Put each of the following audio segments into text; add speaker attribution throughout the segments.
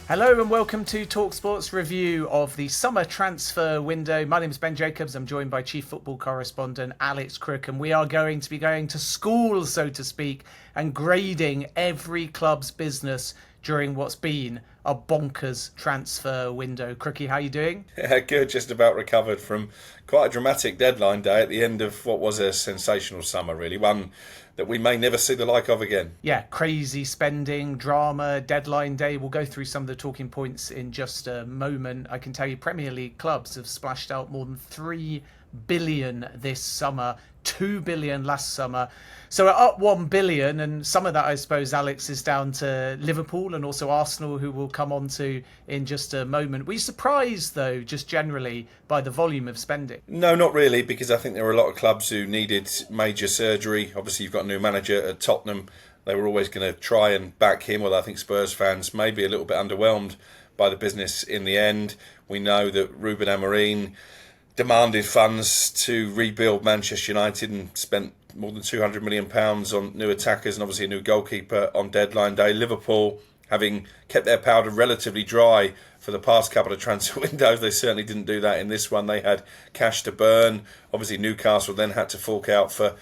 Speaker 1: Hello and welcome to talkSPORT's review of the summer transfer window. My name is Ben Jacobs. I'm joined by Chief Football Correspondent Alex Crook, and we are going to be going to school, so to speak, and grading every club's business during what's been a bonkers transfer window. Crookie, how are you doing?
Speaker 2: Yeah, good. Just about recovered from quite a dramatic deadline day at the end of what was a sensational summer, really. One that we may never see the like of again.
Speaker 1: Yeah, crazy spending, drama, deadline day. We'll go through some of the talking points in just a moment. I can tell you Premier League clubs have splashed out more than 3 billion this summer, 2 billion last summer. So we're up 1 billion, and some of that, I suppose, Alex, is down to Liverpool and also Arsenal, who we'll come on to in just a moment. Were you surprised, though, just generally by the volume of spending?
Speaker 2: No, not really, because I think there were a lot of clubs who needed major surgery. Obviously, you've got a new manager at Tottenham. They were always going to try and back him, although I think Spurs fans may be a little bit underwhelmed by the business in the end. We know that Ruben Amorim demanded funds to rebuild Manchester United and spent more than £200 million on new attackers and obviously a new goalkeeper on deadline day. Liverpool, having kept their powder relatively dry for the past couple of transfer windows, they certainly didn't do that in this one. They had cash to burn. Obviously Newcastle then had to fork out for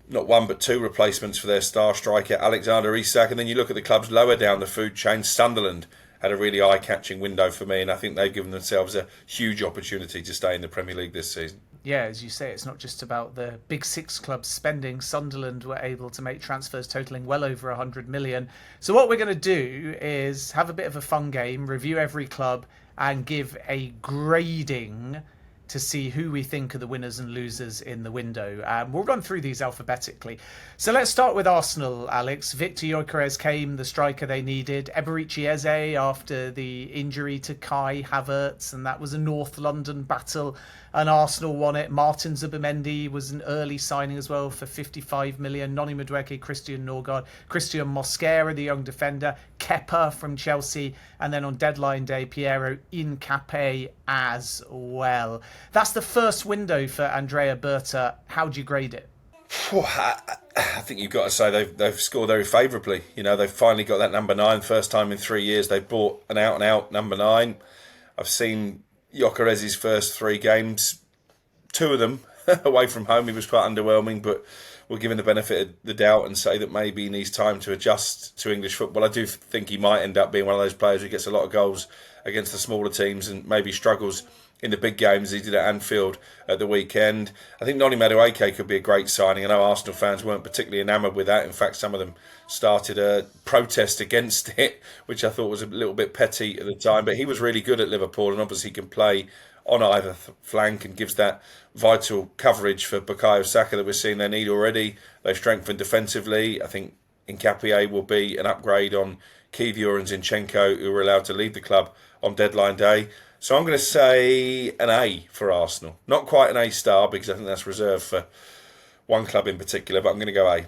Speaker 2: not one but two replacements for their star striker Alexander Isak. And then you look at the clubs lower down the food chain. Sunderland had a really eye-catching window for me, and I think they've given themselves a huge opportunity to stay in the Premier League this season.
Speaker 1: Yeah, as you say, it's not just about the big six clubs spending. Sunderland were able to make transfers totalling well over 100 million. So what we're going to do is have a bit of a fun game, review every club and give a grading to see who we think are the winners and losers in the window. We'll run through these alphabetically. So let's start with Arsenal, Alex. Victor Gyökeres came, the striker they needed. Eberechi Eze after the injury to Kai Havertz, and that was a North London battle, and Arsenal won it. Martin Zubimendi was an early signing as well for 55 million. Noni Madueke, Christian Norgard, Christian Mosquera, the young defender, Kepa from Chelsea, and then on deadline day, Piero Incapié as well. That's the first window for Andrea Berta. How do you grade it?
Speaker 2: I think you've got to say they've scored very favourably. You know, they've finally got that number 9, first time in 3 years. They've bought an out-and-out number 9. I've seen Gyökeres' first 3 games, 2 of them away from home. He was quite underwhelming, but we'll give him the benefit of the doubt and say that maybe he needs time to adjust to English football. I do think he might end up being one of those players who gets a lot of goals against the smaller teams and maybe struggles in the big games. He did at Anfield at the weekend. I think Noni Madueke could be a great signing. I know Arsenal fans weren't particularly enamoured with that. In fact, some of them started a protest against it, which I thought was a little bit petty at the time. But he was really good at Liverpool and obviously can play on either flank and gives that vital coverage for Bukayo Saka that we're seeing they need already. They've strengthened defensively. I think Incapié will be an upgrade on Kivior and Zinchenko, who were allowed to leave the club on deadline day. So I'm going to say an A for Arsenal. Not quite an A star because I think that's reserved for one club in particular, but I'm going to go A.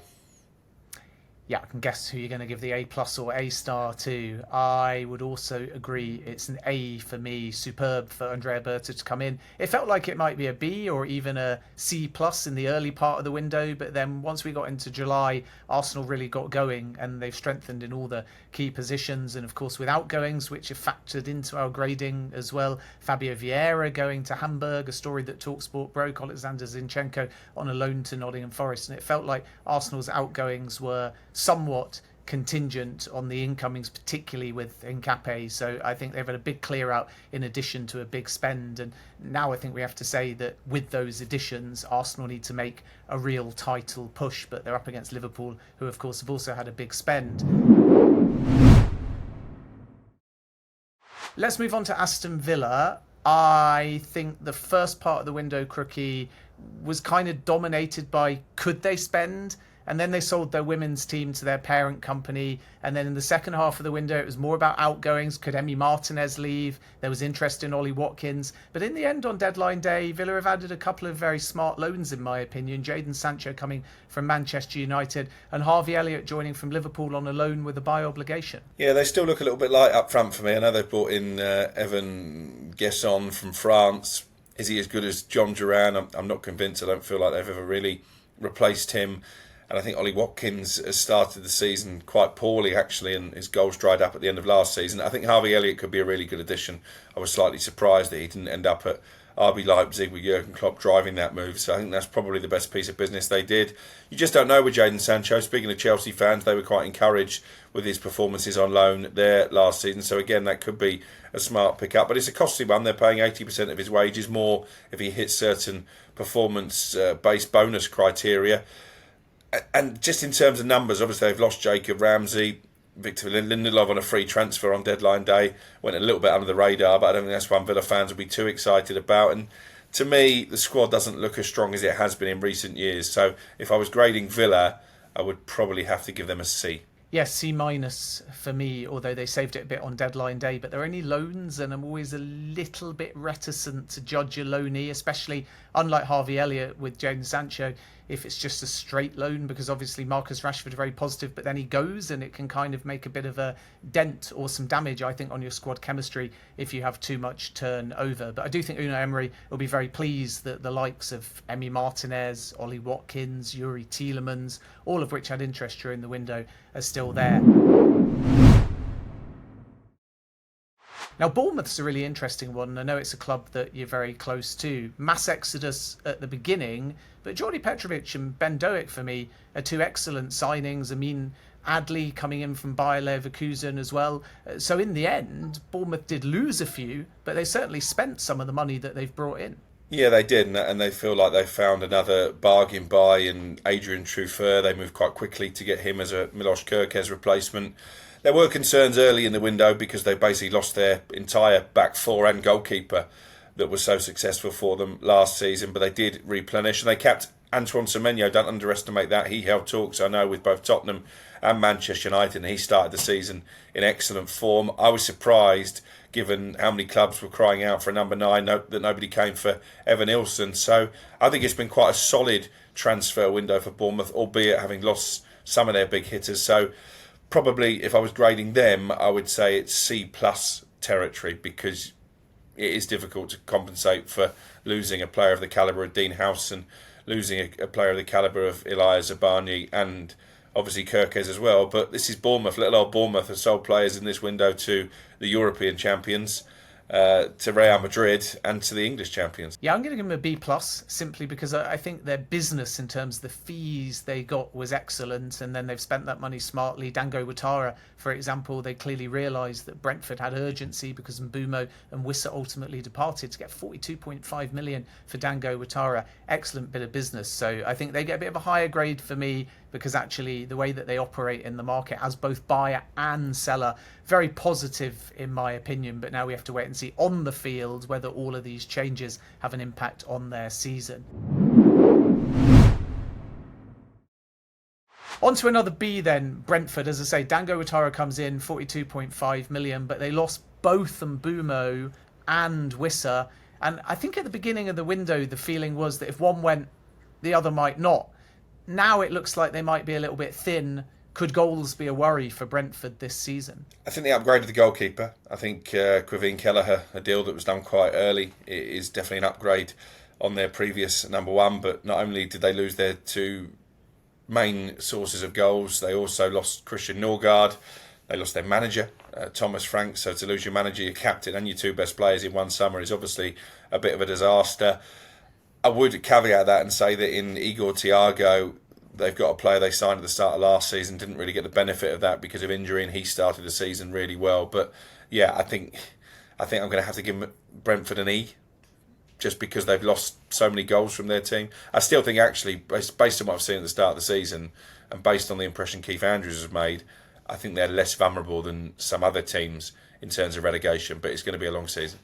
Speaker 1: Yeah, I can guess who you're going to give the A plus or A star to. I would also agree it's an A for me. Superb for Andrea Berta to come in. It felt like it might be a B or even a C plus in the early part of the window, but then once we got into July, Arsenal really got going and they've strengthened in all the key positions, and of course with outgoings, which have factored into our grading as well. Fabio Vieira going to Hamburg, a story that talkSPORT broke. Alexander Zinchenko on a loan to Nottingham Forest, and it felt like Arsenal's outgoings were somewhat contingent on the incomings, particularly with Incapié. So I think they've had a big clear out in addition to a big spend, and now I think we have to say that with those additions, Arsenal need to make a real title push, but they're up against Liverpool, who of course have also had a big spend. Let's move on to Aston Villa. I think the first part of the window, Crookie, was kind of dominated by could they spend? And then they sold their women's team to their parent company. And then in the second half of the window, it was more about outgoings. Could Emi Martinez leave? There was interest in Ollie Watkins. But in the end, on deadline day, Villa have added a couple of very smart loans, in my opinion. Jadon Sancho coming from Manchester United and Harvey Elliott joining from Liverpool on a loan with a buy obligation.
Speaker 2: Yeah, they still look a little bit light up front for me. I know they've brought in Evan Guesson from France. Is he as good as John Duran? I'm not convinced. I don't feel like they've ever really replaced him. And I think Ollie Watkins has started the season quite poorly, actually, and his goals dried up at the end of last season. I think Harvey Elliott could be a really good addition. I was slightly surprised that he didn't end up at RB Leipzig with Jurgen Klopp driving that move. So I think that's probably the best piece of business they did. You just don't know with Jadon Sancho. Speaking of Chelsea fans, they were quite encouraged with his performances on loan there last season. So again, that could be a smart pick-up. But it's a costly one. They're paying 80% of his wages, more if he hits certain performance-based bonus criteria. And just in terms of numbers, obviously they've lost Jacob Ramsey. Victor Lindelof on a free transfer on deadline day went a little bit under the radar, but I don't think that's one Villa fans will be too excited about. And to me, the squad doesn't look as strong as it has been in recent years. So if I was grading Villa, I would probably have to give them a C.
Speaker 1: Yes, C minus for me, although they saved it a bit on deadline day, but they're only loans and I'm always a little bit reticent to judge a loanee, especially unlike Harvey Elliott with Jadon Sancho, if it's just a straight loan, because obviously Marcus Rashford very positive, but then he goes and it can kind of make a bit of a dent or some damage, I think, on your squad chemistry if you have too much turnover. But I do think Unai Emery will be very pleased that the likes of Emi Martinez, Ollie Watkins, Yuri Tielemans, all of which had interest during the window, are still there. Now, Bournemouth's a really interesting one. I know it's a club that you're very close to. Mass exodus at the beginning, but Jordi Petrovic and Ben Doak, for me, are two excellent signings. Amin Adli coming in from Bayer Leverkusen as well. So in the end, Bournemouth did lose a few, but they certainly spent some of the money that they've brought in.
Speaker 2: Yeah, they did, and they feel like they found another bargain buy in Adrian Truffert. They moved quite quickly to get him as a Milos Kerkez replacement. There were concerns early in the window because they basically lost their entire back four and goalkeeper that was so successful for them last season, but they did replenish and they kept Antoine Semenyo. Don't underestimate that. He held talks, I know, with both Tottenham and Manchester United, and he started the season in excellent form. I was surprised, given how many clubs were crying out for a number 9, that nobody came for Evan Nilsson. So I think it's been quite a solid transfer window for Bournemouth, albeit having lost some of their big hitters. So probably, if I was grading them, I would say it's C plus territory, because it is difficult to compensate for losing a player of the calibre of Dean Howson, losing a player of the calibre of Elias Abani, and obviously Kerkez as well. But this is Bournemouth. Little old Bournemouth have sold players in this window to the European champions, to Real Madrid, and to the English champions.
Speaker 1: Yeah, I'm going to give them a B plus, simply because I think their business in terms of the fees they got was excellent, and then they've spent that money smartly. Dango Ouattara, for example, they clearly realised that Brentford had urgency because Mbeumo and Wissa ultimately departed, to get 42.5 million for Dango Ouattara. Excellent bit of business. So I think they get a bit of a higher grade for me, because actually the way that they operate in the market as both buyer and seller, very positive in my opinion. But now we have to wait and see on the field whether all of these changes have an impact on their season. On to another B then, Brentford. As I say, Dango Ouattara comes in, 42.5 million, but they lost both Mbeumo and Wissa. And I think at the beginning of the window, the feeling was that if one went, the other might not. Now it looks like they might be a little bit thin. Could goals be a worry for Brentford this season?
Speaker 2: I think they upgraded the goalkeeper. I think Quivine Kelleher, a deal that was done quite early, is definitely an upgrade on their previous number 1. But not only did they lose their two main sources of goals, they also lost Christian Norgard. They lost their manager, Thomas Frank. So to lose your manager, your captain, and your two best players in one summer is obviously a bit of a disaster. I would caveat that and say that in Igor Thiago, they've got a player they signed at the start of last season, didn't really get the benefit of that because of injury, and he started the season really well. But yeah, I think I'm going to have to give Brentford an E, just because they've lost so many goals from their team. I still think, actually, based on what I've seen at the start of the season, and based on the impression Keith Andrews has made, I think they're less vulnerable than some other teams in terms of relegation. But it's going to be a long season.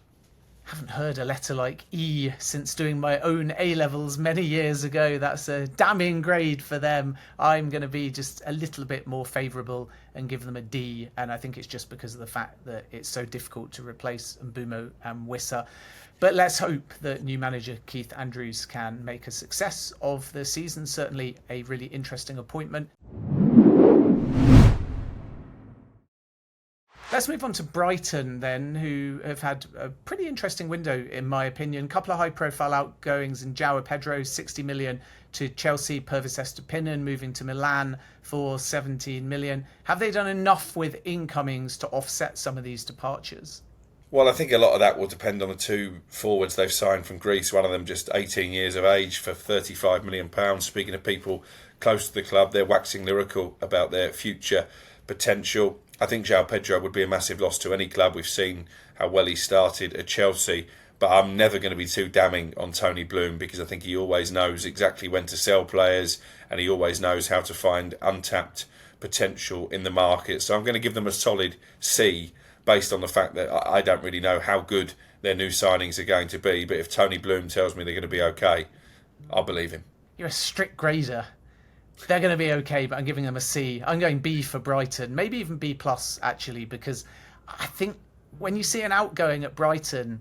Speaker 1: Haven't heard a letter like E since doing my own A-levels many years ago. That's a damning grade for them. I'm going to be just a little bit more favourable and give them a D, and I think it's just because of the fact that it's so difficult to replace Mbeumo and Wissa. But let's hope that new manager Keith Andrews can make a success of the season. Certainly a really interesting appointment. Let's move on to Brighton then, who have had a pretty interesting window, in my opinion. A couple of high-profile outgoings in João Pedro, 60 million to Chelsea, Purvis Estupinan moving to Milan for 17 million. Have they done enough with incomings to offset some of these departures?
Speaker 2: Well, I think a lot of that will depend on the two forwards they've signed from Greece. One of them just 18 years of age for £35 million. Speaking of people close to the club, they're waxing lyrical about their future potential. I think João Pedro would be a massive loss to any club. We've seen how well he started at Chelsea. But I'm never going to be too damning on Tony Bloom, because I think he always knows exactly when to sell players, and he always knows how to find untapped potential in the market. So I'm going to give them a solid C, based on the fact that I don't really know how good their new signings are going to be. But if Tony Bloom tells me they're going to be okay, I'll believe him.
Speaker 1: You're a strict grader. They're going to be okay, but I'm giving them a C. I'm going B for Brighton, maybe even B+, actually, because I think when you see an outgoing at Brighton,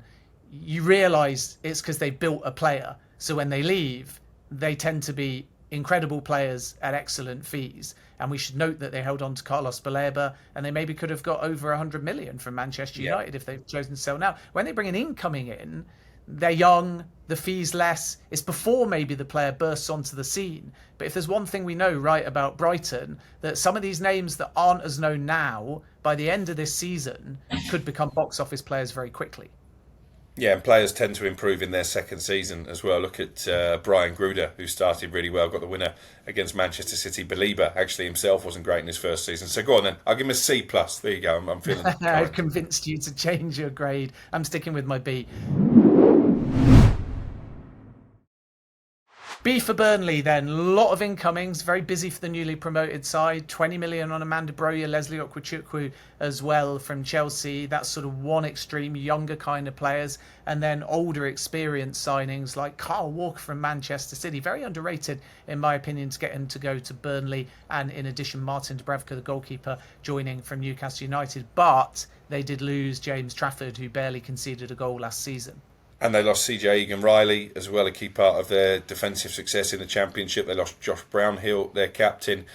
Speaker 1: you realise it's because they built a player. So when they leave, they tend to be incredible players at excellent fees. And we should note that they held on to Carlos Baleba, and they maybe could have got over 100 million from Manchester United if they've chosen to sell now. When they bring an incoming in, they're young, the fee's less. It's before maybe the player bursts onto the scene. But if there's one thing we know right about Brighton, that some of these names that aren't as known now, by the end of this season, could become box office players very quickly.
Speaker 2: Yeah, and players tend to improve in their second season as well. Look at Brian Gruder, who started really well, got the winner against Manchester City. Belieber actually himself wasn't great in his first season. So go on then, I'll give him a C+. There you go, I'm feeling
Speaker 1: I've convinced you to change your grade. I'm sticking with my B. B for Burnley then. A lot of incomings, very busy for the newly promoted side. 20 million on Amanda Broya, Leslie Okwuchukwu as well from Chelsea. That's sort of one extreme, younger kind of players. And then older experienced signings like Kyle Walker from Manchester City. Very underrated, in my opinion, to get him to go to Burnley. And in addition, Martin Dubravka, the goalkeeper, joining from Newcastle United. But they did lose James Trafford, who barely conceded a goal last season.
Speaker 2: And they lost CJ Egan-Riley as well, a key part of their defensive success in the Championship. They lost Josh Brownhill, their captain.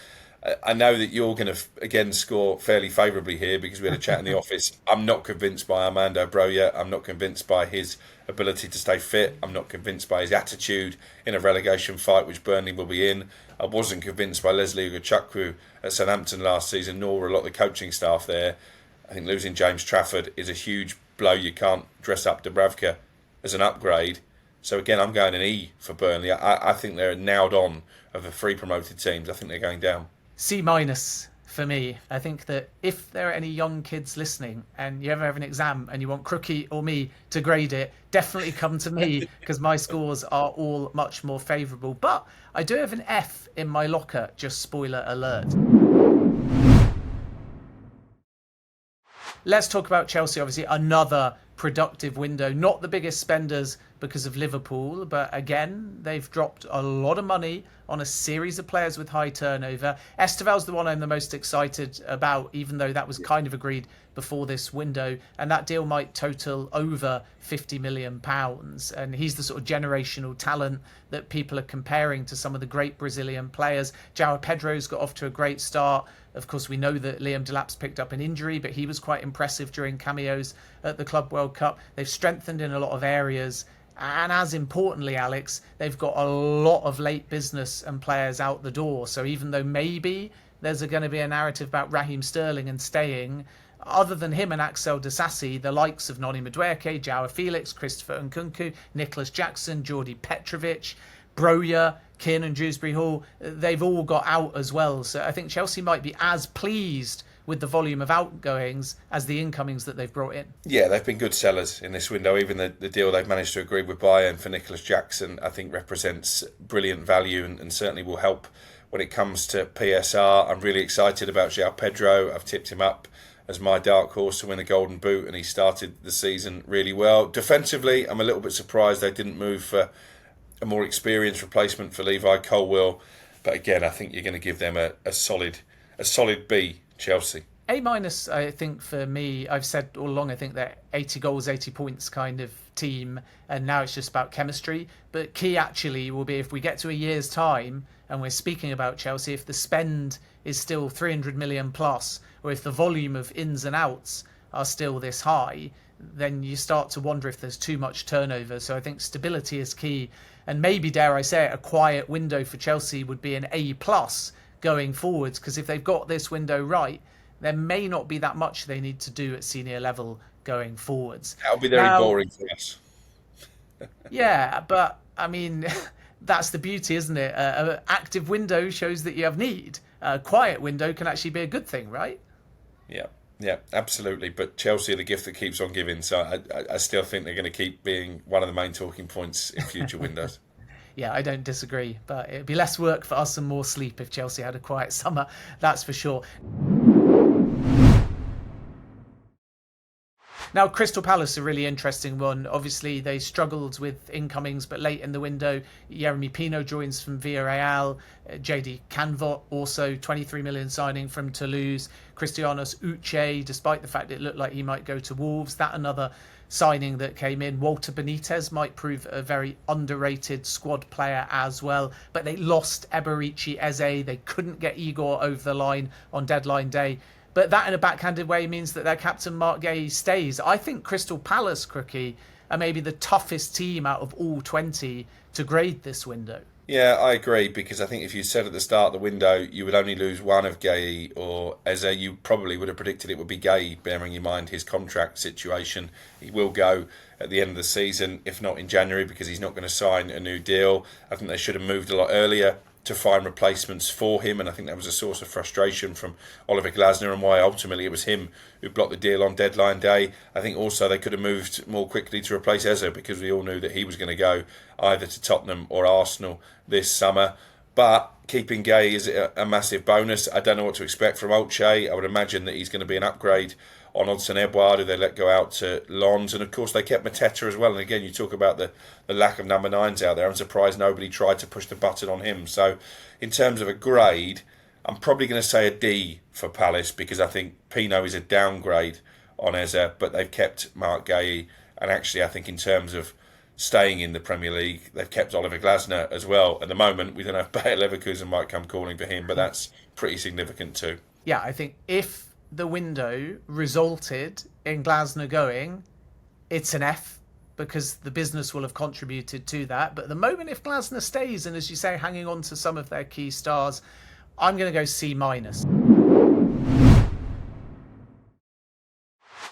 Speaker 2: I know that you're going to, again, score fairly favourably here, because we had a chat in the office. I'm not convinced by Armando Broya. I'm not convinced by his ability to stay fit. I'm not convinced by his attitude in a relegation fight, which Burnley will be in. I wasn't convinced by Leslie Okwuchukwu at Southampton last season, nor were a lot of the coaching staff there. I think losing James Trafford is a huge blow. You can't dress up Dubravka as an upgrade. So again, I'm going an E for Burnley. I think they're nailed on of the three promoted teams. I think they're going down.
Speaker 1: C- for me. I think that if there are any young kids listening and you ever have an exam and you want Crookie or me to grade it, definitely come to me, because my scores are all much more favourable. But I do have an F in my locker, just spoiler alert. Let's talk about Chelsea, obviously another productive window. Not the biggest spenders because of Liverpool, but again, they've dropped a lot of money on a series of players with high turnover. Esteval's the one I'm the most excited about, even though that was kind of agreed before this window, and that deal might total over £50 million. And he's the sort of generational talent that people are comparing to some of the great Brazilian players. João Pedro's got off to a great start. Of course, we know that Liam Delap's picked up an injury, but he was quite impressive during cameos at the Club World Cup. They've strengthened in a lot of areas. And as importantly, Alex, they've got a lot of late business and players out the door. So even though maybe there's going to be a narrative about Raheem Sterling and staying, other than him and Axel Disasi, the likes of Noni Madueke, Joao Felix, Christopher Nkunku, Nicholas Jackson, Jordi Petrovic, Broya, Kiernan Dewsbury-Hall, they've all got out as well. So I think Chelsea might be as pleased with the volume of outgoings as the incomings that they've brought in.
Speaker 2: Yeah, they've been good sellers in this window. Even the deal they've managed to agree with Bayern for Nicholas Jackson, I think represents brilliant value and certainly will help when it comes to PSR. I'm really excited about João Pedro. I've tipped him up as my dark horse to win the Golden Boot, and he started the season really well. Defensively, I'm a little bit surprised they didn't move for a more experienced replacement for Levi Colwill. But again, I think you're going to give them a solid B, Chelsea.
Speaker 1: A-, I think, for me. I've said all along, I think they're 80 goals, 80 points kind of team, and now it's just about chemistry. But key actually will be if we get to a year's time and we're speaking about Chelsea, if the spend is still 300 million plus, or if the volume of ins and outs are still this high, then you start to wonder if there's too much turnover. So I think stability is key. And maybe, dare I say it, a quiet window for Chelsea would be an A plus going forwards, because if they've got this window right, there may not be that much they need to do at senior level going forwards.
Speaker 2: That'll be very boring for us.
Speaker 1: Yeah, but I mean, that's the beauty, isn't it? An active window shows that you have need. A quiet window can actually be a good thing, right?
Speaker 2: Yeah, absolutely. But Chelsea are the gift that keeps on giving. So I still think they're going to keep being one of the main talking points in future windows.
Speaker 1: Yeah, I don't disagree. But it'd be less work for us and more sleep if Chelsea had a quiet summer. That's for sure. Now, Crystal Palace, a really interesting one. Obviously, they struggled with incomings, but late in the window, Yeremy Pino joins from Villarreal. JD Canvot, also 23 million signing from Toulouse. Cristianos Uche, despite the fact it looked like he might go to Wolves. That another signing that came in. Walter Benitez might prove a very underrated squad player as well. But they lost Eberici Eze. They couldn't get Igor over the line on deadline day. But that in a backhanded way means that their captain, Mark Gay, stays. I think Crystal Palace, Crookie, are maybe the toughest team out of all 20 to grade this window.
Speaker 2: Yeah, I agree, because I think if you said at the start of the window you would only lose one of Gay or Eze, you probably would have predicted it would be Gay, bearing in mind his contract situation. He will go at the end of the season, if not in January, because he's not going to sign a new deal. I think they should have moved a lot earlier to find replacements for him, and I think that was a source of frustration from Oliver Glasner, and why ultimately it was him who blocked the deal on deadline day. I think also they could have moved more quickly to replace Eze, because we all knew that he was going to go either to Tottenham or Arsenal this summer. But keeping Gay is a massive bonus. I don't know what to expect from Uche. I would imagine that he's going to be an upgrade on Odsonne Edouard, who they let go out to Lens. And of course they kept Mateta as well. And again, you talk about the lack of number 9s out there. I'm surprised nobody tried to push the button on him. So in terms of a grade, I'm probably going to say a D for Palace, because I think Pino is a downgrade on Eze, but they've kept Mark Gay. And actually I think in terms of staying in the Premier League, they've kept Oliver Glasner as well. At the moment, we don't know if Bayer Leverkusen might come calling for him, but that's pretty significant too.
Speaker 1: Yeah, I think if the window resulted in Glasner going, it's an F, because the business will have contributed to that. But at the moment, if Glasner stays and, as you say, hanging on to some of their key stars, I'm going to go C minus.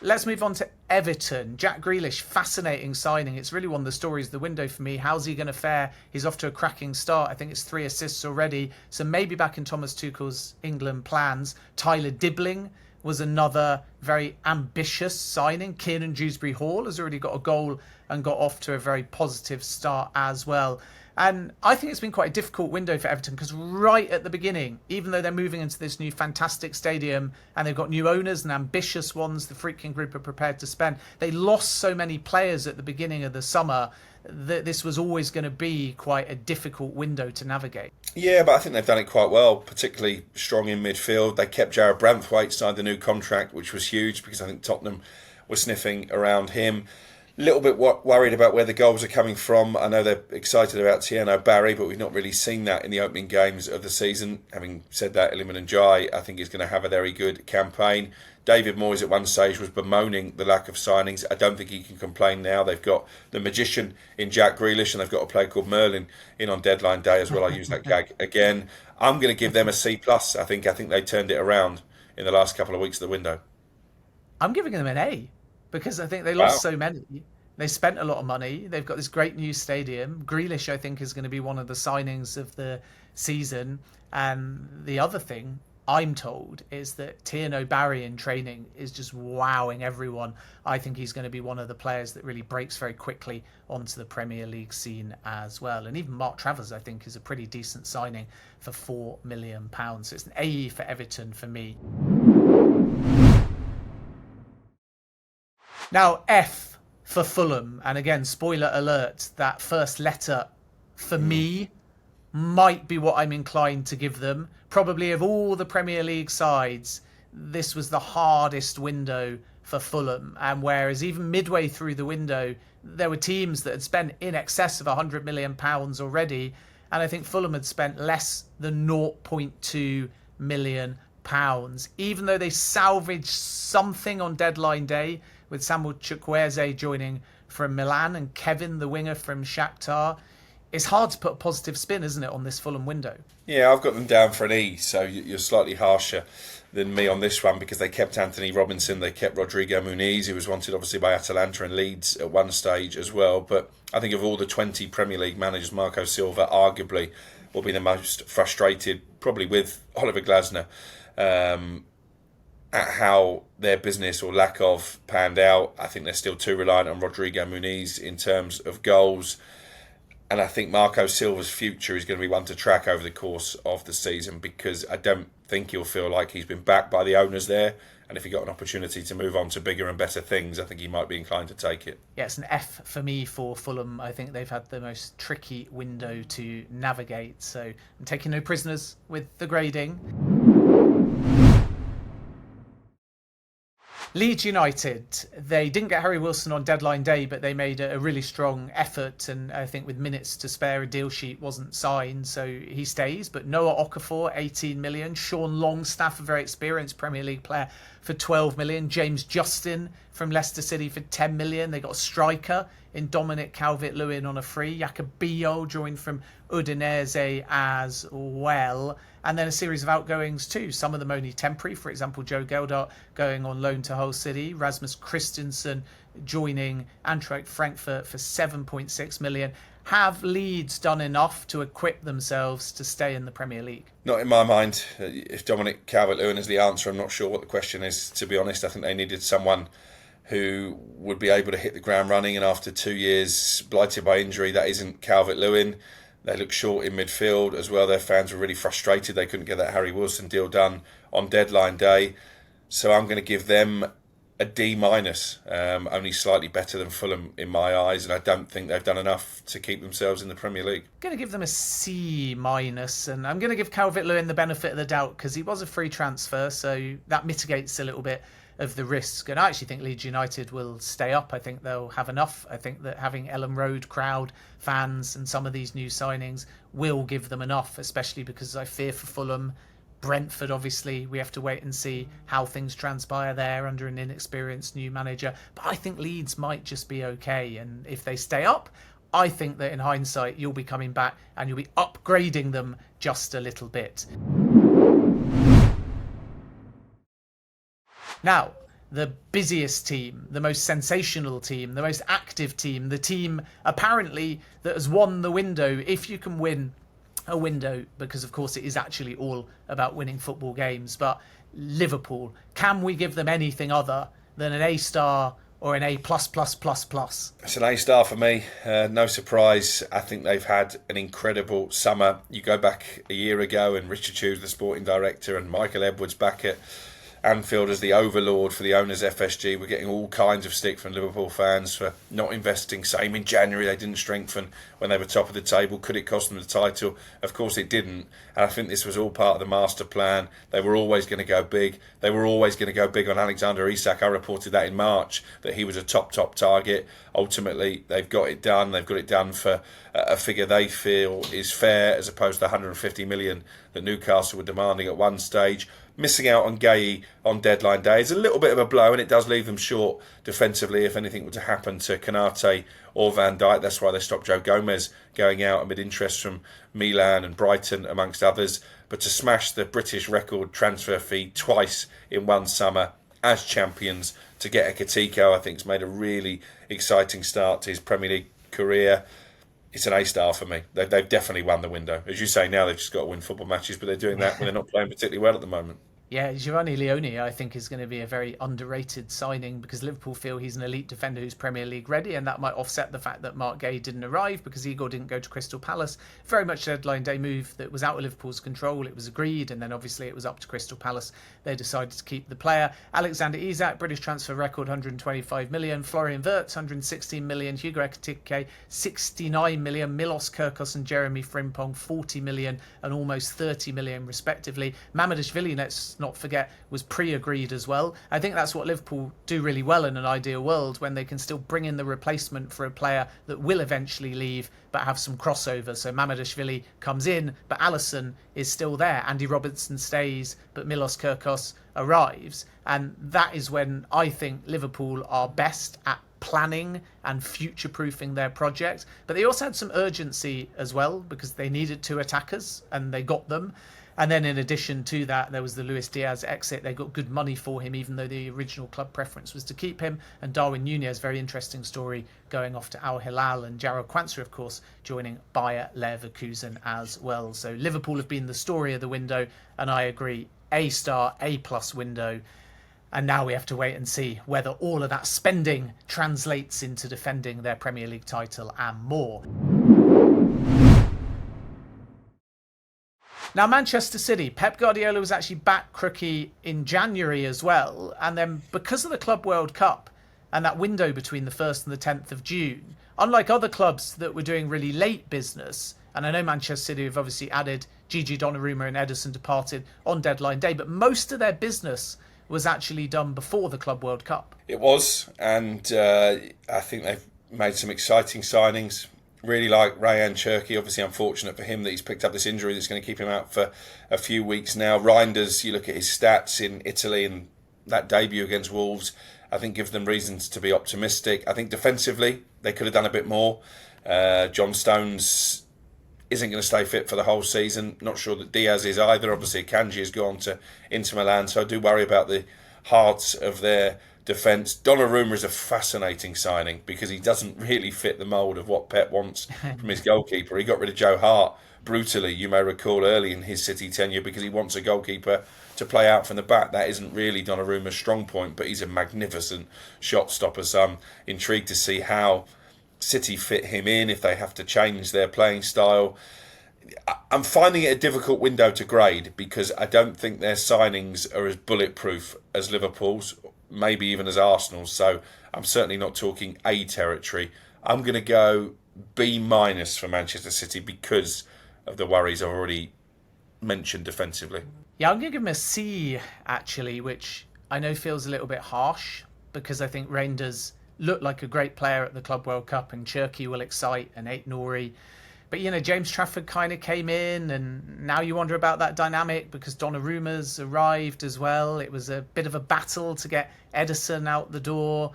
Speaker 1: Let's move on to Everton. Jack Grealish, fascinating signing. It's really one of the stories of the window for me. How's he going to fare? He's off to a cracking start. I think it's 3 assists already. So maybe back in Thomas Tuchel's England plans. Tyler Dibbling was another very ambitious signing. Kiernan Dewsbury-Hall has already got a goal and got off to a very positive start as well. And I think it's been quite a difficult window for Everton, because right at the beginning, even though they're moving into this new fantastic stadium and they've got new owners and ambitious ones the Friedkin Group are prepared to spend, they lost so many players at the beginning of the summer that this was always going to be quite a difficult window to navigate.
Speaker 2: Yeah, but I think they've done it quite well, particularly strong in midfield. They kept Jared Branthwaite, signed the new contract, which was huge, because I think Tottenham were sniffing around him. Little bit worried about where the goals are coming from. I know they're excited about Tieno Barry, but we've not really seen that in the opening games of the season. Having said that, Iliman Ndiaye, I think, is going to have a very good campaign. David Moyes at one stage was bemoaning the lack of signings. I don't think he can complain now. They've got the magician in Jack Grealish, and they've got a player called Merlin in on deadline day as well. I use that gag again. I'm going to give them a C+. I think they turned it around in the last couple of weeks of the window.
Speaker 1: I'm giving them an A, because I think they lost so many. They spent a lot of money. They've got this great new stadium. Grealish, I think, is going to be one of the signings of the season. And the other thing I'm told is that Tieno Barry in training is just wowing everyone. I think he's going to be one of the players that really breaks very quickly onto the Premier League scene as well. And even Mark Travers, I think, is a pretty decent signing for £4 million. So it's an A for Everton for me. Now, F for Fulham. And again, spoiler alert, that first letter for me might be what I'm inclined to give them. Probably of all the Premier League sides, this was the hardest window for Fulham. And whereas even midway through the window, there were teams that had spent in excess of £100 million already, and I think Fulham had spent less than 0.2 million pounds, even though they salvaged something on deadline day with Samuel Chukwueze joining from Milan and Kevin, the winger from Shakhtar. It's hard to put a positive spin, isn't it, on this Fulham window?
Speaker 2: Yeah, I've got them down for an E, so you're slightly harsher than me on this one, because they kept Anthony Robinson, they kept Rodrigo Muniz, who was wanted obviously by Atalanta and Leeds at one stage as well. But I think of all the 20 Premier League managers, Marco Silva arguably will be the most frustrated, probably with Oliver Glasner, at how their business or lack of panned out. I think they're still too reliant on Rodrigo Muniz in terms of goals. And I think Marco Silva's future is going to be one to track over the course of the season, because I don't think he'll feel like he's been backed by the owners there. And if he got an opportunity to move on to bigger and better things, I think he might be inclined to take it.
Speaker 1: Yeah, it's an F for me for Fulham. I think they've had the most tricky window to navigate. So I'm taking no prisoners with the grading. Leeds United, they didn't get Harry Wilson on deadline day, but they made a really strong effort, and I think with minutes to spare, a deal sheet wasn't signed, so he stays. But Noah Okafor, 18 million. Sean Longstaff, a very experienced Premier League player, for 12 million. James Justin from Leicester City for 10 million. They got a striker in Dominic Calvert-Lewin on a free. Jacobillo joined from Udinese as well. And then a series of outgoings too. Some of them only temporary. For example, Joe Geldart going on loan to Hull City. Rasmus Christensen joining Eintracht Frankfurt for 7.6 million. Have Leeds done enough to equip themselves to stay in the Premier League?
Speaker 2: Not in my mind. If Dominic Calvert-Lewin is the answer, I'm not sure what the question is, to be honest. I think they needed someone who would be able to hit the ground running, and after 2 years blighted by injury, that isn't Calvert-Lewin. They look short in midfield as well. Their fans were really frustrated they couldn't get that Harry Wilson deal done on deadline day. So I'm going to give them a D-, only slightly better than Fulham in my eyes, and I don't think they've done enough to keep themselves in the Premier League.
Speaker 1: I'm going to give them a C-, and I'm going to give Calvert-Lewin the benefit of the doubt because he was a free transfer, so that mitigates a little bit of the risk. And I actually think Leeds United will stay up. I think they'll have enough. I think that having Ellen Road crowd, fans and some of these new signings will give them enough, especially because I fear for Fulham. Brentford, obviously, we have to wait and see how things transpire there under an inexperienced new manager. But I think Leeds might just be okay. And if they stay up, I think that in hindsight, you'll be coming back and you'll be upgrading them just a little bit. Now, the busiest team, the most sensational team, the most active team, the team apparently that has won the window, if you can win a window, because of course it is actually all about winning football games, but Liverpool, can we give them anything other than an A-star or an A++++?
Speaker 2: It's an A-star for me. No surprise. I think they've had an incredible summer. You go back a year ago and Richard Hughes, the sporting director, and Michael Edwards back at Anfield as the overlord for the owners FSG. We're getting all kinds of stick from Liverpool fans for not investing. Same in January, they didn't strengthen when they were top of the table. Could it cost them the title? Of course it didn't. And I think this was all part of the master plan. They were always going to go big. They were always going to go big on Alexander Isak. I reported that in March, that he was a top target. Ultimately, they've got it done. They've got it done for a figure they feel is fair, as opposed to the 150 million that Newcastle were demanding at one stage. Missing out on Gay on deadline day is a little bit of a blow, and it does leave them short defensively if anything were to happen to Konate or Van Dijk. That's why they stopped Joe Gomez going out amid interest from Milan and Brighton, amongst others. But to smash the British record transfer fee twice in one summer as champions, to get Ekitiko, I think has made a really exciting start to his Premier League career. It's an A-star for me. They've definitely won the window. As you say, now they've just got to win football matches, but they're doing that when they're not playing particularly well at the moment.
Speaker 1: Yeah, Giovanni Leone, I think, is going to be a very underrated signing because Liverpool feel he's an elite defender who's Premier League ready, and that might offset the fact that Mark Gay didn't arrive because Igor didn't go to Crystal Palace. Very much a deadline day move that was out of Liverpool's control. It was agreed, and then obviously it was up to Crystal Palace. They decided to keep the player. Alexander Isak, British transfer record, 125 million. Florian Wirtz, 116 million. Hugo Ekitike, 69 million. Milos Kirkos and Jeremy Frimpong, 40 million and almost 30 million respectively. Mamadashvili, let's not forget, was pre-agreed as well. I think that's what Liverpool do really well in an ideal world, when they can still bring in the replacement for a player that will eventually leave but have some crossover. So Mamadashvili comes in, but Alisson is still there. Andy Robertson stays, but Milos Kirkos arrives. And that is when I think Liverpool are best at planning and future-proofing their project. But they also had some urgency as well, because they needed 2 attackers and they got them. And then in addition to that, there was the Luis Diaz exit. They got good money for him, even though the original club preference was to keep him. And Darwin Núñez, very interesting story, going off to Al Hilal. And Jarrod Quansah, of course, joining Bayer Leverkusen as well. So Liverpool have been the story of the window. And I agree, A-star, A+ window. And now we have to wait and see whether all of that spending translates into defending their Premier League title and more. Now, Manchester City, Pep Guardiola was actually back Crookie in January as well. And then because of the Club World Cup and that window between the 1st and the 10th of June, unlike other clubs that were doing really late business, and I know Manchester City have obviously added Gigi Donnarumma and Ederson departed on deadline day, but most of their business was actually done before the Club World Cup.
Speaker 2: It was, and I think they've made some exciting signings. Really like Rayan Cherki. Obviously unfortunate for him that he's picked up this injury that's going to keep him out for a few weeks now. Reinders, you look at his stats in Italy and that debut against Wolves, I think gives them reasons to be optimistic. I think defensively they could have done a bit more. John Stones isn't going to stay fit for the whole season. Not sure that Diaz is either. Obviously Kanji has gone to Inter Milan, so I do worry about the hearts of their defence. Donnarumma is a fascinating signing because he doesn't really fit the mould of what Pep wants from his goalkeeper. He got rid of Joe Hart brutally, you may recall, early in his City tenure because he wants a goalkeeper to play out from the back. That isn't really Donnarumma's strong point, but he's a magnificent shot stopper. So I'm intrigued to see how City fit him in, if they have to change their playing style. I'm finding it a difficult window to grade because I don't think their signings are as bulletproof as Liverpool's, maybe even as Arsenal's. So I'm certainly not talking A territory. I'm going to go B- for Manchester City because of the worries I've already mentioned defensively.
Speaker 1: Yeah, I'm going to give him a C, actually, which I know feels a little bit harsh because I think Reinders looked like a great player at the Club World Cup and Cherki will excite and Aït-Nouri. But, you know, James Trafford kind of came in and now you wonder about that dynamic because Donnarumma's arrived as well. It was a bit of a battle to get Ederson out the door.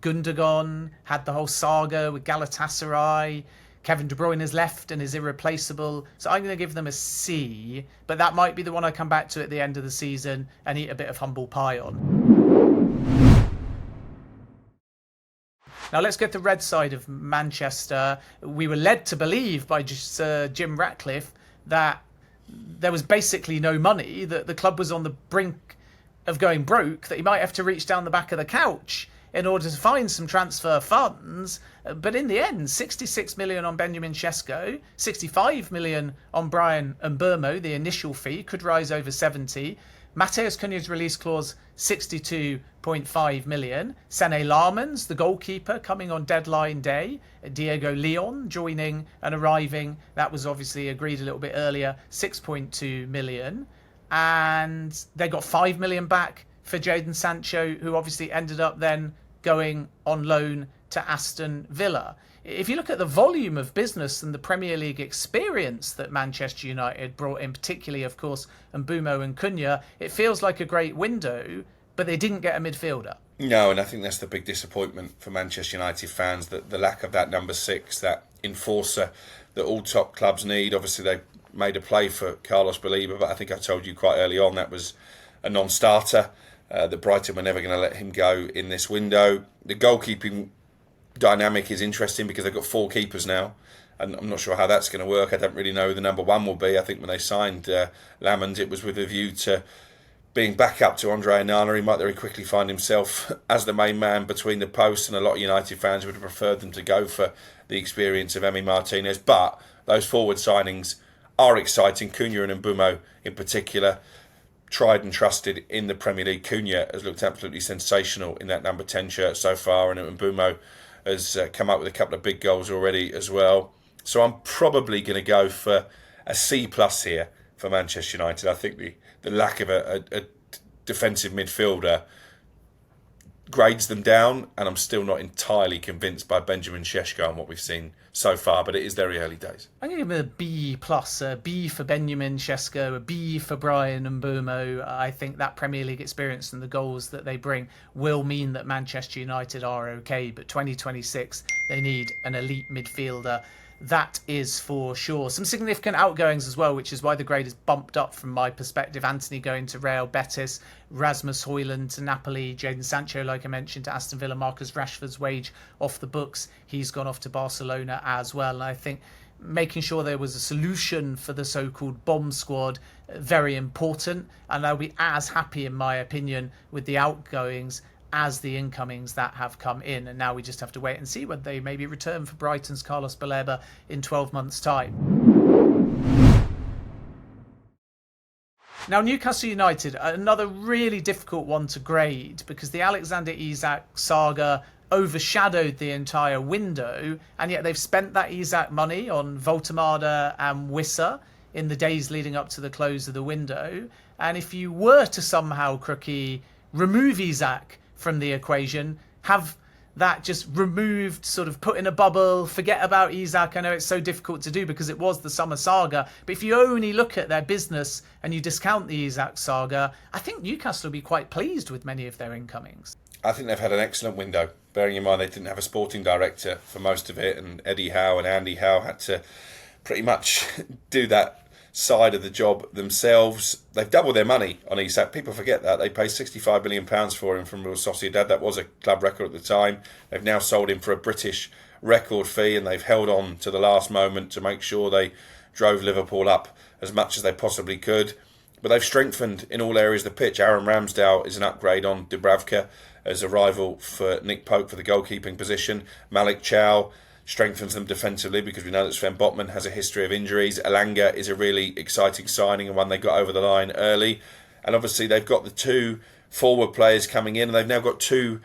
Speaker 1: Gundogan had the whole saga with Galatasaray. Kevin De Bruyne is left and is irreplaceable. So I'm going to give them a C, but that might be the one I come back to at the end of the season and eat a bit of humble pie on. Now let's get the red side of Manchester. We were led to believe by Sir Jim Ratcliffe that there was basically no money, that the club was on the brink of going broke, that he might have to reach down the back of the couch in order to find some transfer funds. But in the end, 66 million on Benjamin Sesko, 65 million on Brian Mbeumo, the initial fee, could rise over 70. Mateus Cunha's release clause, 62.5 million. Sene Larsmans, the goalkeeper, coming on deadline day. Diego Leon joining and arriving. That was obviously agreed a little bit earlier, 6.2 million. And they got 5 million back for Jadon Sancho, who obviously ended up then going on loan to Aston Villa. If you look at the volume of business and the Premier League experience that Manchester United brought in, particularly, of course, Mbeumo and Cunha, it feels like a great window, but they didn't get a midfielder.
Speaker 2: No, and I think that's the big disappointment for Manchester United fans, that the lack of that number 6, that enforcer that all top clubs need. Obviously, they made a play for Carlos Baleba, but I think I told you quite early on that was a non-starter, that Brighton were never going to let him go in this window. The goalkeeping dynamic is interesting because they've got 4 keepers now, and I'm not sure how that's going to work. I don't really know who the number 1 will be. I think when they signed Lamond, it was with a view to being back up to Andre Onana. He might very quickly find himself as the main man between the posts, and a lot of United fans would have preferred them to go for the experience of Emi Martinez. But those forward signings are exciting. Cunha and Mbeumo in particular, tried and trusted in the Premier League. Cunha has looked absolutely sensational in that number 10 shirt so far, and Mbeumo has come up with a couple of big goals already as well. So I'm probably going to go for a C+ here for Manchester United. I think the lack of a defensive midfielder grades them down, and I'm still not entirely convinced by Benjamin Šeško and what we've seen so far, but it is very early days.
Speaker 1: I'm going to give him a B+, a B for Benjamin Šeško, a B for Brian Mbeumo. I think that Premier League experience and the goals that they bring will mean that Manchester United are okay, but 2026, they need an elite midfielder. That is for sure. Some significant outgoings as well, which is why the grade is bumped up from my perspective. Anthony going to Real Betis, Rasmus Højlund to Napoli, Jadon Sancho, like I mentioned, to Aston Villa, Marcus Rashford's wage off the books. He's gone off to Barcelona as well. And I think making sure there was a solution for the so-called bomb squad, very important. And I'll be as happy, in my opinion, with the outgoings as the incomings that have come in. And now we just have to wait and see whether they maybe return for Brighton's Carlos Baleba in 12 months' time. Now, Newcastle United, another really difficult one to grade because the Alexander Isak saga overshadowed the entire window, and yet they've spent that Isak money on Voltemada and Wissa in the days leading up to the close of the window. And if you were to somehow, Crookie, remove Isak from the equation, have that just removed, sort of put in a bubble, forget about Isak. I know it's so difficult to do because it was the summer saga, but if you only look at their business and you discount the Isak saga, I think Newcastle will be quite pleased with many of their incomings.
Speaker 2: I think they've had an excellent window, bearing in mind they didn't have a sporting director for most of it, and Eddie Howe and Andy Howe had to pretty much do that side of the job themselves. They've doubled their money on Isak. People forget that. They paid £65 million for him from Real Sociedad. That was a club record at the time. They've now sold him for a British record fee, and they've held on to the last moment to make sure they drove Liverpool up as much as they possibly could. But they've strengthened in all areas of the pitch. Aaron Ramsdale is an upgrade on Dubravka as a rival for Nick Pope for the goalkeeping position. Malik Chow strengthens them defensively because we know that Sven Botman has a history of injuries. Elanga is a really exciting signing and one they got over the line early. And obviously they've got the two forward players coming in, and they've now got two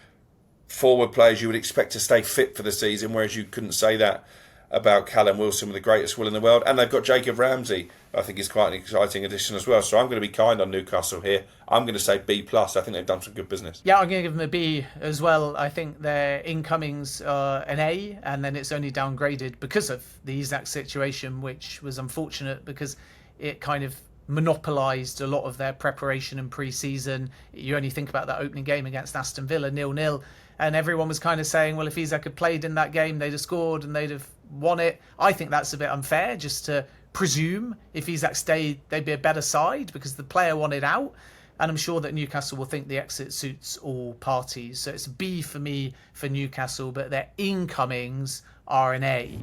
Speaker 2: forward players you would expect to stay fit for the season, whereas you couldn't say that about Callum Wilson with the greatest will in the world. And they've got Jacob Ramsey, I think is quite an exciting addition as well. So I'm going to be kind on Newcastle here. I'm going to say B+. I think they've done some good business.
Speaker 1: Yeah, I'm going to give them a B as well. I think their incomings are an A, and then it's only downgraded because of the Isak situation, which was unfortunate because it kind of monopolised a lot of their preparation and pre-season. You only think about that opening game against Aston Villa, 0-0, and everyone was kind of saying, well, if Isak had played in that game, they'd have scored and they'd have won it. I think that's a bit unfair just to presume if Isak stayed, they'd be a better side because the player wanted out. And I'm sure that Newcastle will think the exit suits all parties. So it's a B for me for Newcastle, but their incomings are an A.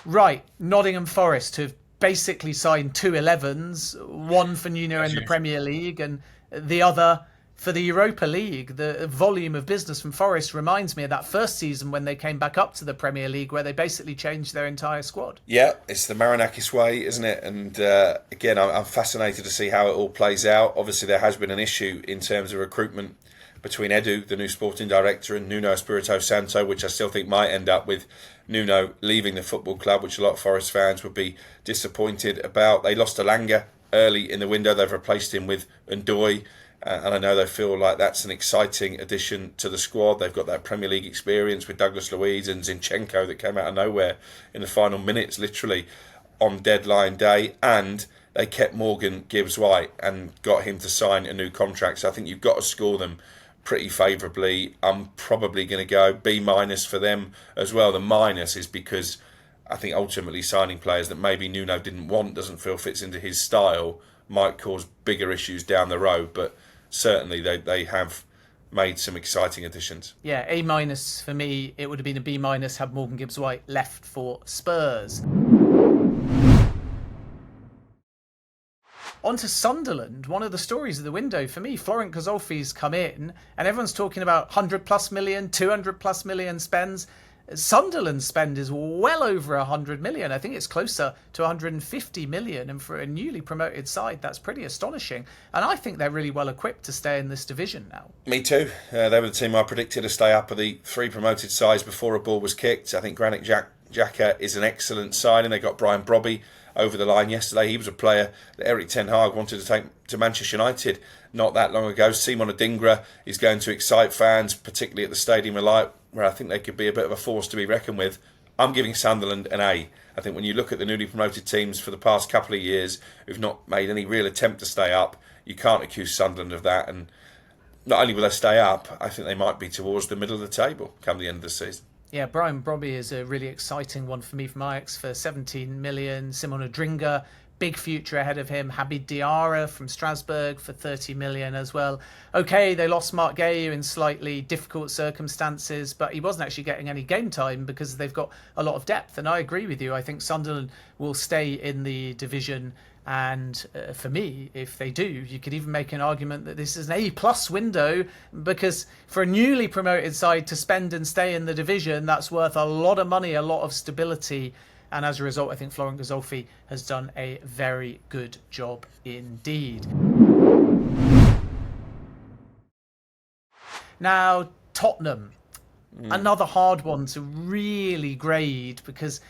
Speaker 1: Right, Nottingham Forest have basically signed two 11s, one for Nuno in the Premier League and the other for the Europa League. The volume of business from Forest reminds me of that first season when they came back up to the Premier League, where they basically changed their entire squad.
Speaker 2: Yeah, it's the Marinakis way, isn't it? And again, I'm fascinated to see how it all plays out. Obviously, there has been an issue in terms of recruitment between Edu, the new sporting director, and Nuno Espirito Santo, which I still think might end up with Nuno leaving the football club, which a lot of Forest fans would be disappointed about. They lost Elanga early in the window. They've replaced him with Ndoye. And I know they feel like that's an exciting addition to the squad. They've got that Premier League experience with Douglas Luiz and Zinchenko that came out of nowhere in the final minutes, literally on deadline day. And they kept Morgan Gibbs-White and got him to sign a new contract. So I think you've got to score them pretty favourably. I'm probably going to go B- for them as well. The minus is because I think ultimately signing players that maybe Nuno didn't want, doesn't feel fits into his style, might cause bigger issues down the road. But certainly they have made some exciting additions.
Speaker 1: Yeah, A- for me. It would have been a B- had Morgan Gibbs-White left for Spurs. On to Sunderland, one of the stories of the window for me. Florent Gazolfi's come in and everyone's talking about 100 plus million, 200 plus million spends. Sunderland's spend is well over 100 million. I think it's closer to 150 million. And for a newly promoted side, that's pretty astonishing. And I think they're really well equipped to stay in this division now.
Speaker 2: Me too. They were the team I predicted to stay up of the three promoted sides before a ball was kicked. I think Granit Xhaka is an excellent signing. They got Brian Brobby over the line yesterday. He was a player that Erik ten Hag wanted to take to Manchester United not that long ago. Simon Adingra is going to excite fans, particularly at the Stadium of Light, where I think they could be a bit of a force to be reckoned with. I'm giving Sunderland an A. I think when you look at the newly promoted teams for the past couple of years who've not made any real attempt to stay up, you can't accuse Sunderland of that. And not only will they stay up, I think they might be towards the middle of the table come the end of the season.
Speaker 1: Yeah, Brian Brobby is a really exciting one for me from Ajax for 17 million. Simon Adringa, big future ahead of him. Habib Diarra from Strasbourg for 30 million as well. Okay, they lost Mark Guehi in slightly difficult circumstances, but he wasn't actually getting any game time because they've got a lot of depth. And I agree with you. I think Sunderland will stay in the division. And for me, if they do, you could even make an argument that this is an A+ window, because for a newly promoted side to spend and stay in the division, that's worth a lot of money, a lot of stability. And as a result, I think Florent Gazolfi has done a very good job indeed. Now, Tottenham, another hard one to really grade, because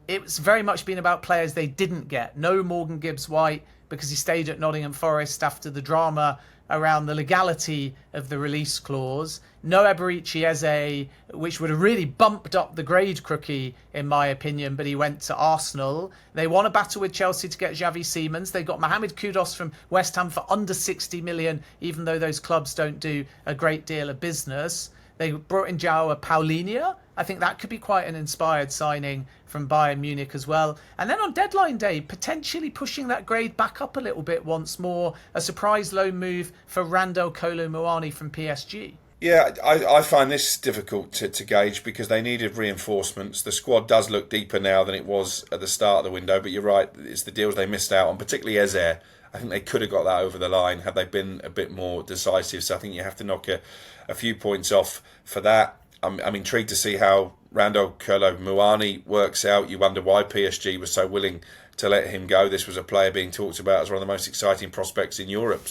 Speaker 1: it's very much been about players they didn't get. No Morgan Gibbs-White, because he stayed at Nottingham Forest after the drama around the legality of the release clause. No Eberici Eze, which would have really bumped up the grade, Crookie, in my opinion, but he went to Arsenal. They won a battle with Chelsea to get Xavi Simons. They got Mohamed Kudus from West Ham for under 60 million, even though those clubs don't do a great deal of business. They brought in João Paulinho. I think that could be quite an inspired signing from Bayern Munich as well. And then on deadline day, potentially pushing that grade back up a little bit once more. A surprise loan move for Randal Kolo Muani from PSG.
Speaker 2: Yeah, I find this difficult to gauge because they needed reinforcements. The squad does look deeper now than it was at the start of the window, but you're right, it's the deals they missed out on, particularly Eze. I think they could have got that over the line had they been a bit more decisive. So I think you have to knock a few points off for that. I'm intrigued to see how Randal Kolo Muani works out. You wonder why PSG was so willing to let him go. This was a player being talked about as one of the most exciting prospects in Europe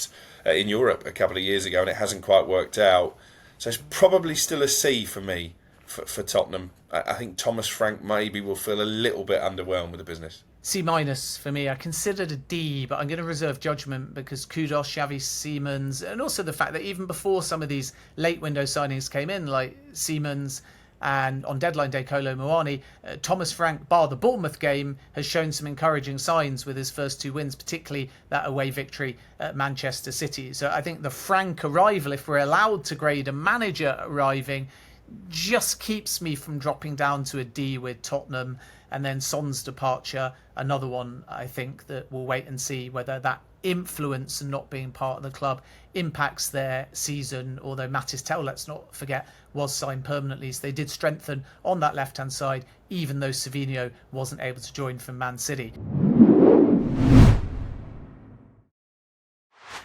Speaker 2: a couple of years ago, and it hasn't quite worked out. So it's probably still a C for me for Tottenham. I think Thomas Frank maybe will feel a little bit underwhelmed with the business.
Speaker 1: C- for me. I considered a D, but I'm going to reserve judgment because Kudus, Xavi Simons, and also the fact that even before some of these late window signings came in, like Simons and on deadline day Kolo Muani, Thomas Frank, bar the Bournemouth game, has shown some encouraging signs with his first two wins, particularly that away victory at Manchester City. So I think the Frank arrival, if we're allowed to grade a manager arriving, just keeps me from dropping down to a D with Tottenham. And then Son's departure, another one I think that we'll wait and see whether that influence and not being part of the club impacts their season. Although Matis Tel, let's not forget, was signed permanently, so they did strengthen on that left-hand side, even though Savinho wasn't able to join from Man City.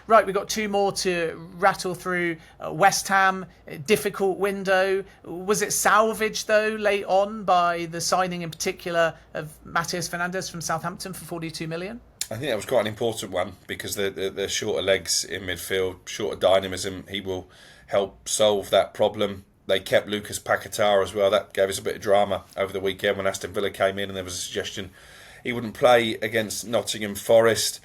Speaker 1: Right, we've got two more to rattle through. West Ham, difficult window. Was it salvaged, though, late on by the signing in particular of Matheus Fernandes from Southampton for 42 million?
Speaker 2: I think that was quite an important one because the shorter legs in midfield, shorter dynamism, he will help solve that problem. They kept Lucas Paquetá as well. That gave us a bit of drama over the weekend when Aston Villa came in and there was a suggestion he wouldn't play against Nottingham Forest.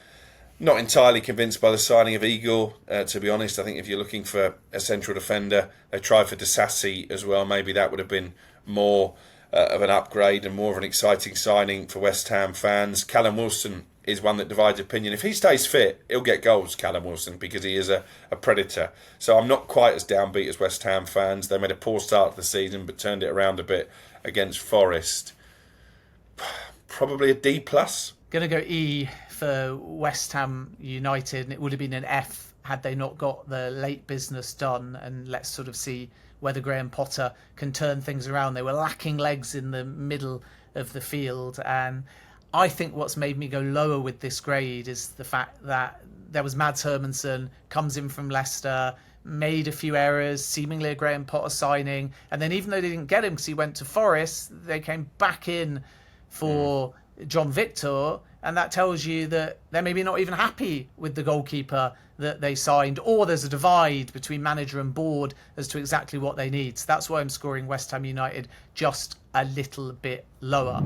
Speaker 2: Not entirely convinced by the signing of Igor, to be honest. I think if you're looking for a central defender, they tried for Disasi as well. Maybe that would have been more of an upgrade and more of an exciting signing for West Ham fans. Callum Wilson is one that divides opinion. If he stays fit, he'll get goals, Callum Wilson, because he is a predator. So I'm not quite as downbeat as West Ham fans. They made a poor start to the season, but turned it around a bit against Forest. Probably a D+.
Speaker 1: Going to go E for West Ham United, and it would have been an F had they not got the late business done. And let's sort of see whether Graham Potter can turn things around. They were lacking legs in the middle of the field, and I think what's made me go lower with this grade is the fact that there was Mads Hermansen, comes in from Leicester, made a few errors, seemingly a Graham Potter signing, and then even though they didn't get him because he went to Forest, they came back in for John Victor, and that tells you that they're maybe not even happy with the goalkeeper that they signed, or there's a divide between manager and board as to exactly what they need. So that's why I'm scoring West Ham United just a little bit lower.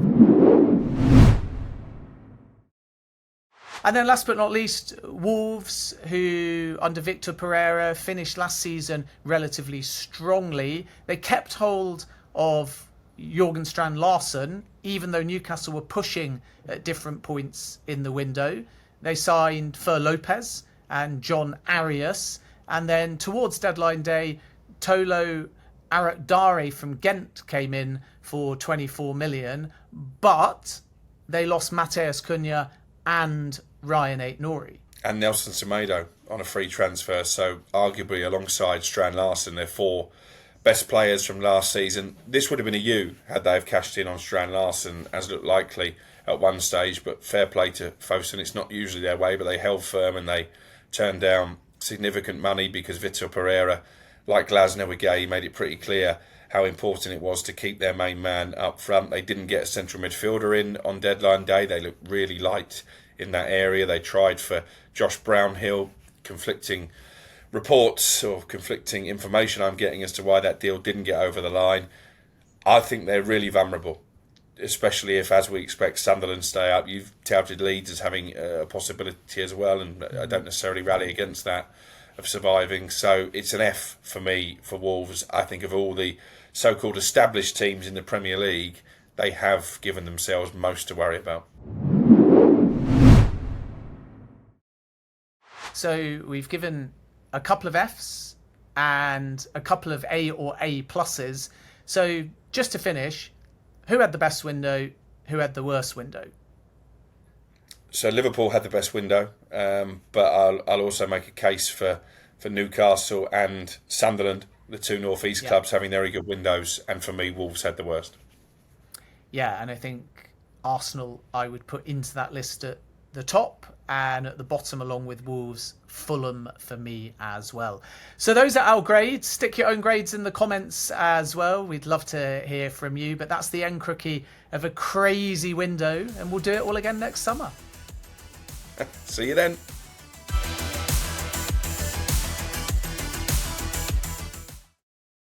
Speaker 1: And then last but not least, Wolves, who under Victor Pereira finished last season relatively strongly. They kept hold of Jorgen Strand Larsen, even though Newcastle were pushing at different points in the window. They signed Fer Lopez and John Arias. And then towards deadline day, Tolo Arakdare from Ghent came in for 24 million. But they lost Mateus Cunha and Ryan Ait-Nouri.
Speaker 2: And Nelson Semedo on a free transfer. So arguably alongside Strand Larsen, they're 4 best players from last season. This would have been a U had they have cashed in on Strand Larsen, as looked likely at one stage. But fair play to Fosun. It's not usually their way, but they held firm and they turned down significant money because Vitor Pereira, like Glasner with Gay, made it pretty clear how important it was to keep their main man up front. They didn't get a central midfielder in on deadline day. They looked really light in that area. They tried for Josh Brownhill. Conflicting reports or conflicting information I'm getting as to why that deal didn't get over the line. I think they're really vulnerable, especially if, as we expect, Sunderland stay up. You've touted Leeds as having a possibility as well, and I don't necessarily rally against that, of surviving. So it's an F for me for Wolves. I think of all the so-called established teams in the Premier League, they have given themselves most to worry about.
Speaker 1: So we've given a couple of Fs and a couple of A or A pluses. So just to finish, who had the best window? Who had the worst window?
Speaker 2: So Liverpool had the best window, but I'll also make a case for Newcastle and Sunderland, the 2 North East clubs, having very good windows. And for me, Wolves had the worst.
Speaker 1: Yeah, and I think Arsenal I would put into that list at the top, and at the bottom, along with Wolves, Fulham for me as well. So those are our grades. Stick your own grades in the comments as well. We'd love to hear from you. But that's the end, Crookie, of a crazy window, and we'll do it all again next summer.
Speaker 2: See you then.